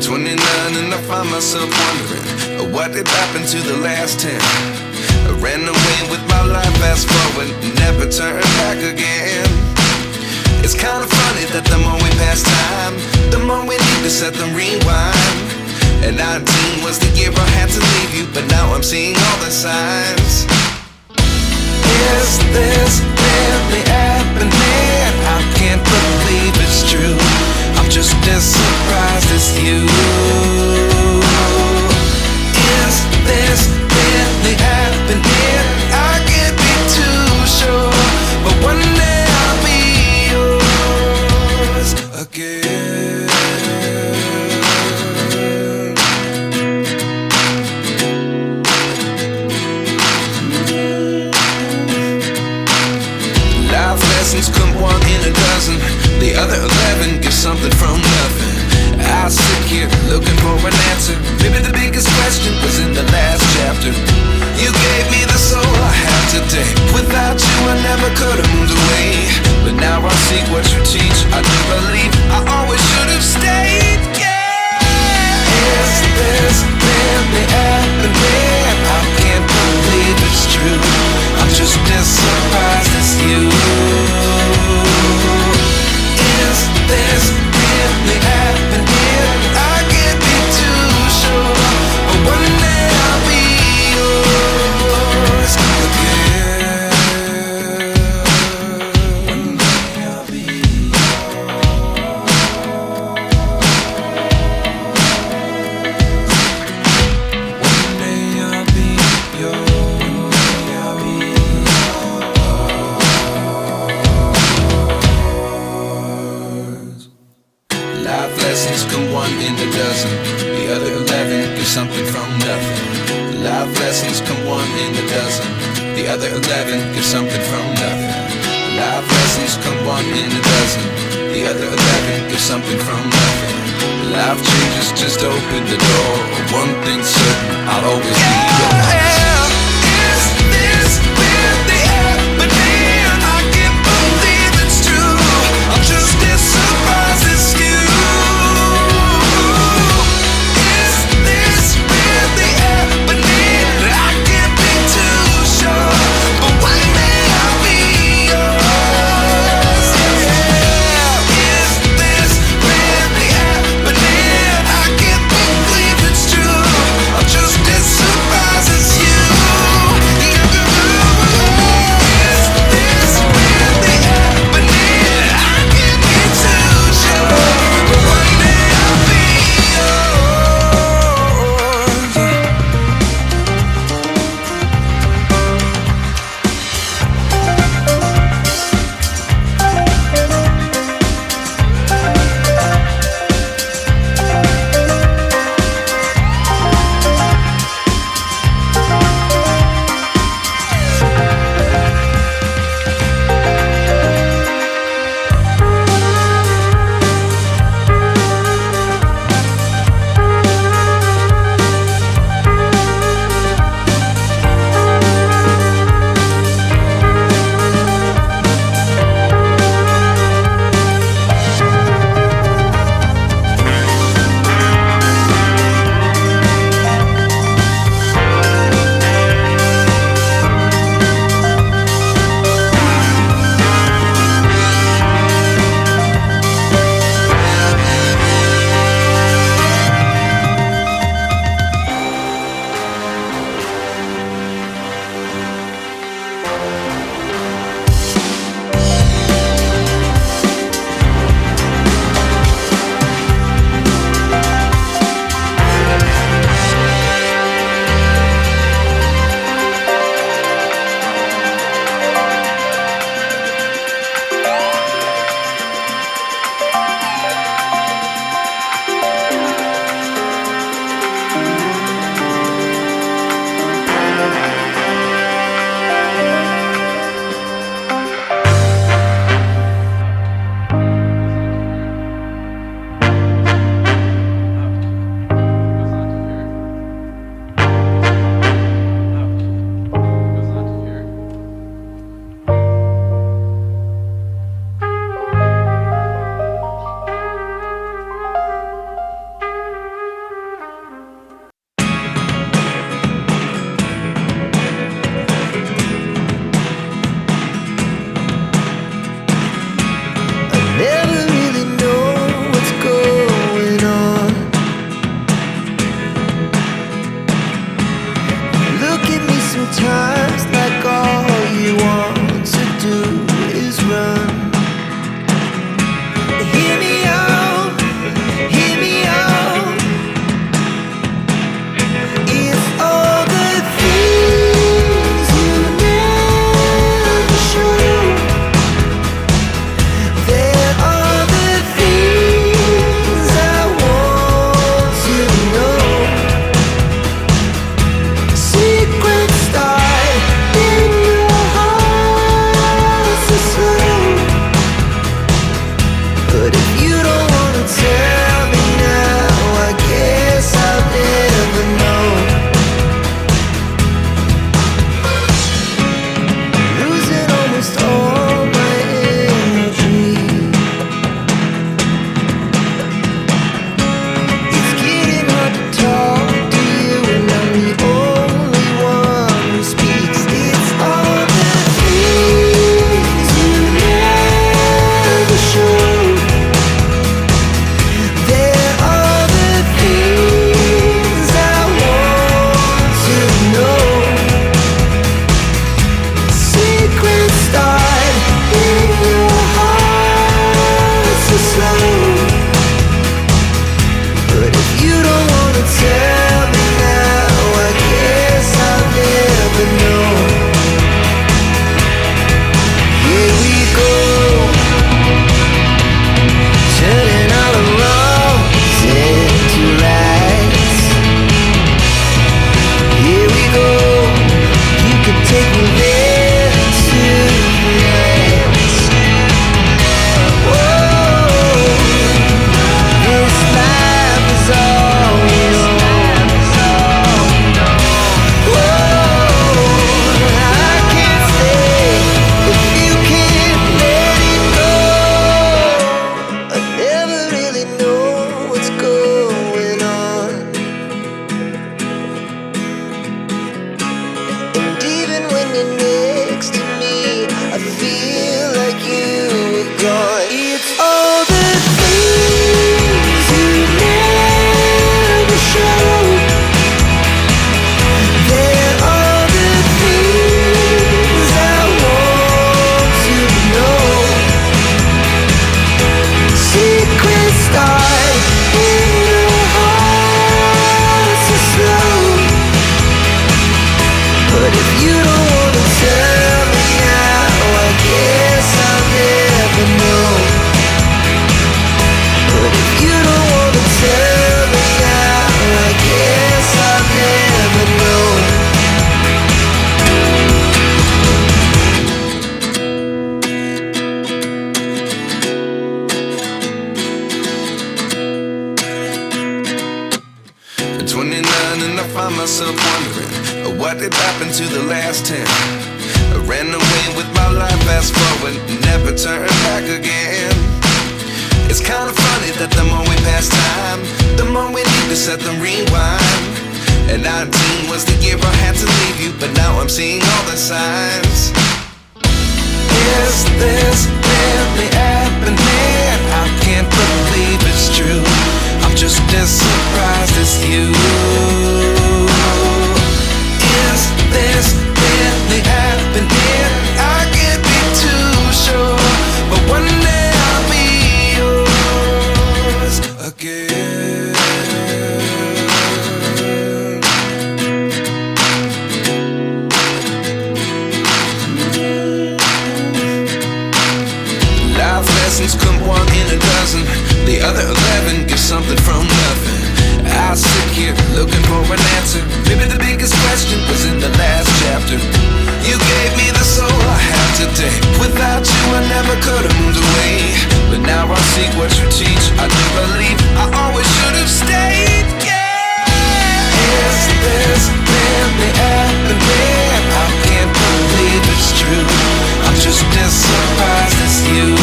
29 and I find myself wondering what did happen to the last 10. I ran away with my life, fast forward, never turn back again. It's kind of funny that the more we pass time, the more we need to set them rewind. And 19 was the year I had to leave you, but now I'm seeing all the signs. Is this really happening? I can't believe it's true. I'm just as surprised as you. Is this really happening? I can't be too sure, but one day I'll be yours again. Life lessons come one in a dozen. The other 11 give something from nothing. I sit here looking for an answer. Maybe the biggest question was in the last chapter. You gave me the soul I have today. Without you I never could have moved away. But now I see what you teach. I do believe I always should have stayed. Yeah. Is this really happening? I can't believe it's true. I'm just as surprised as you. Is this really happening? I can't be too sure, but one day I'll be yours again. One day I'll be yours. One day I'll be yours. One day I'll be yours. Life lessons come one in a dozen. The other 11 give something from nothing. Life lessons come one in a dozen. The other 11 give something from nothing. Life lessons come one in a dozen. The other 11 give something from nothing. Life changes just open the door. One thing's certain, I'll always be yours. Is this really happening? I can't believe it's true. I'm just as surprised as you. Is this really happening? I can't be too sure, but one day I'll be yours. Yeah. Is this really happening? I can't believe it's true. I'm just as surprised. 29 and I find myself wondering what did happen to the last 10. I ran away with my life, fast forward, never turn back again. It's kinda funny that the more we pass time, the more we need to set the rewind. And 19 was the year I had to leave you, but now I'm seeing all the signs. Is this really happening? I can't believe it's true. I'm just as surprised as you. Is this really happening? I can't be too sure, but one day I'll be yours again. Life lessons come one in a dozen. The other 11 give something from nothing. I sit here looking for an answer. Maybe the biggest question was in the last chapter. You gave me the soul I have today. Without you I never could have moved away. But now I see what you teach. I do believe I always should have stayed. Yeah. Is this really happening? I can't believe it's true. I'm just as surprised as you.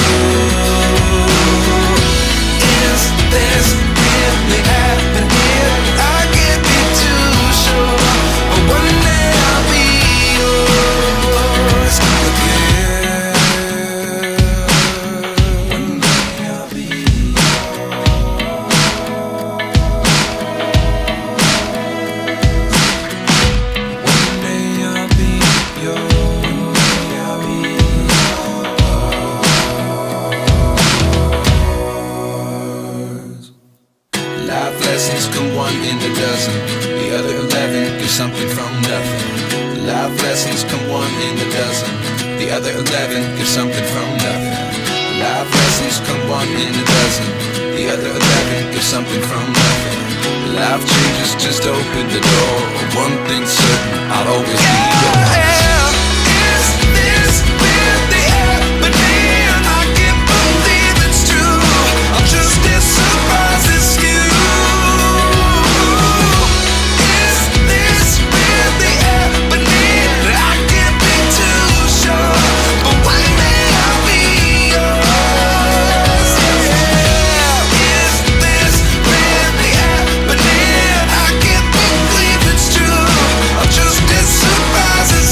Is this really happening? I can't be too sure, but one day I'll be yours again. One day I'll be yours. One day I'll be yours. I'll be yours. Life lessons come one in a dozen. The other 11 give something from nothing. Life lessons come one in a dozen. The other 11 give something from nothing. Life lessons come one in a dozen. The other 11 give something from nothing. Life changes just open the door. One thing's certain, I'll always be yours. Is this really happening? I can't believe it's true. I'm just as surprised as you. Surprise is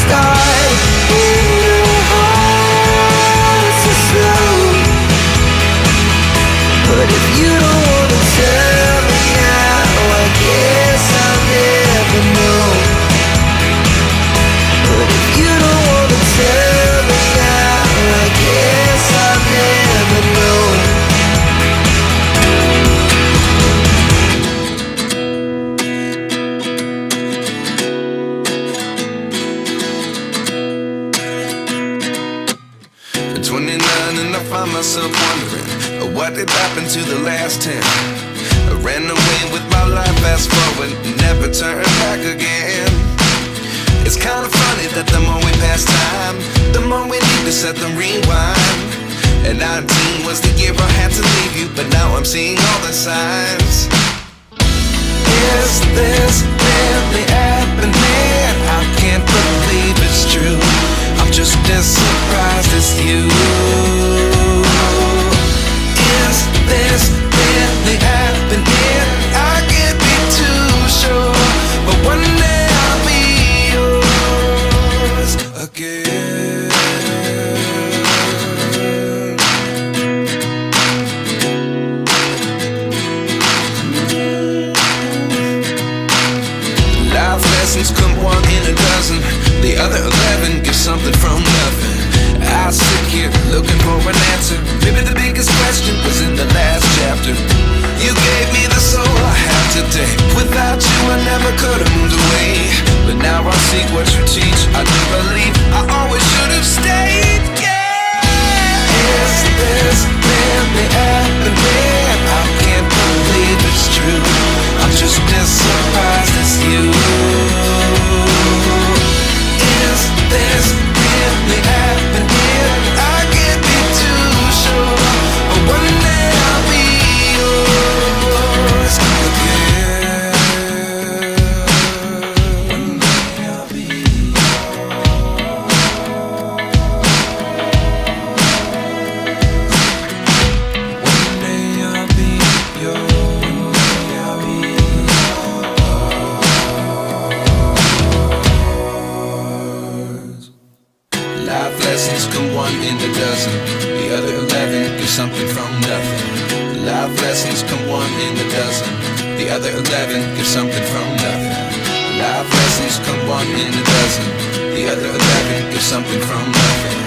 start in your heart so slow. But if you don't wanna tell me now, I guess I'll never know. But if you don't wanna tell me now, I guess I'll never know. At 29 and I find myself wondering, what did happen to the last 10? I ran away with my life, fast forward, never turn back again. It's kind of funny that the more we pass time, the more we need to set the rewind. And 19 was the year I had to leave you, but now I'm seeing all the signs. Is this really happening? I can't believe it's true. I'm just as surprised as you. Is this really happening? I can't be too sure, but one day I'll be yours again. Life lessons come one in a dozen. The other 11 give something from nothing. I sit here looking for an answer. Maybe the biggest question was in the last chapter. You gave me the soul I have today. Without you I never could have moved away. But now I see what you teach. I do believe I always should have stayed. Yeah. Is this really happening? I can't believe it's true. I'm just as surprised as you. Is this really happening? I can't be too sure, but one day I'll be yours again. One day I'll be yours. One day I'll be yours. One day I'll be yours. Life lessons come one in a dozen. The other 11 give something from nothing. Life lessons come one in a dozen. The other 11 give something from nothing. Life lessons come one in a dozen. The other 11 give something from nothing.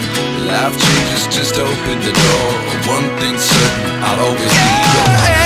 Life changes just open the door. One thing's certain, I'll always be yours.